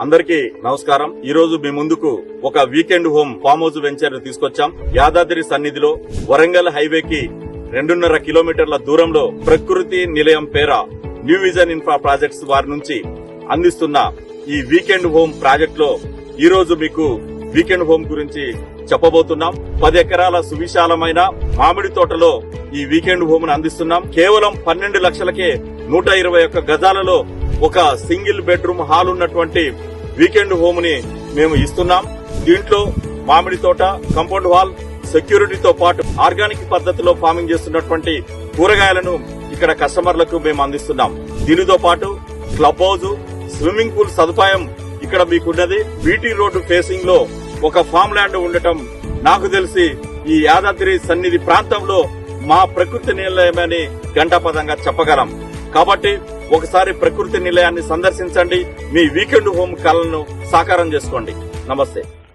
అందరికీ నమస్కారం. ఈ రోజు మీ ముందుకు ఒక weekend home farm house venture తీసుకొచ్చాం. యాదాద్రి సన్నిధిలో వరంగల్ హైవేకి 2.5 కిలోమీటర్ల దూరంలో ప్రకృతి నిలయం పేర న్యూ విజన్ ఇన్ఫ్రా ప్రాజెక్ట్స్ వారి నుంచి అందిస్తున్న ఈ వీకెండ్ హోమ్ ప్రాజెక్ట్ లో ఈ రోజు మీకు వీకెండ్ హోమ్ గురించి చెప్పబోతున్నాం. 10 ఎకరాల సువిశాలమైన మామిడి తోటలో ఈ వీకెండ్ హోమ్ ను అందిస్తున్నాం. కేవలం 12 లక్షలకే 121 గజాలలో ఒక సింగిల్ బెడ్రూమ్ హాల్ ఉన్నటువంటి వీకెండ్ హోమ్ ని మేము ఇస్తున్నాం. దీంట్లో మామిడి తోట, కాంపౌండ్ వాల్, సెక్యూరిటీతో పాటు ఆర్గానిక్ పద్ధతిలో ఫార్మింగ్ చేస్తున్నటువంటి కూరగాయలను ఇక్కడ కస్టమర్లకు మేము అందిస్తున్నాం. దీనితో పాటు క్లబ్ హౌస్, స్విమ్మింగ్ పూల్ సదుపాయం ఇక్కడ మీకున్నది. బీటీ రోడ్డు ఫేసింగ్ లో ఒక ఫామ్ ల్యాండ్ ఉండటం నాకు తెలిసి ఈ యాదాద్రి సన్నిధి ప్రాంతంలో మా ప్రకృతి నిలయమని ఘంటాపదంగా చెప్పగలం. కాబట్టి ఒకసారి ప్రకృతి నిలయాన్ని సందర్శించండి. మీ వీకెండ్ హోమ్ కలను సాకారం చేసుకోండి. నమస్తే.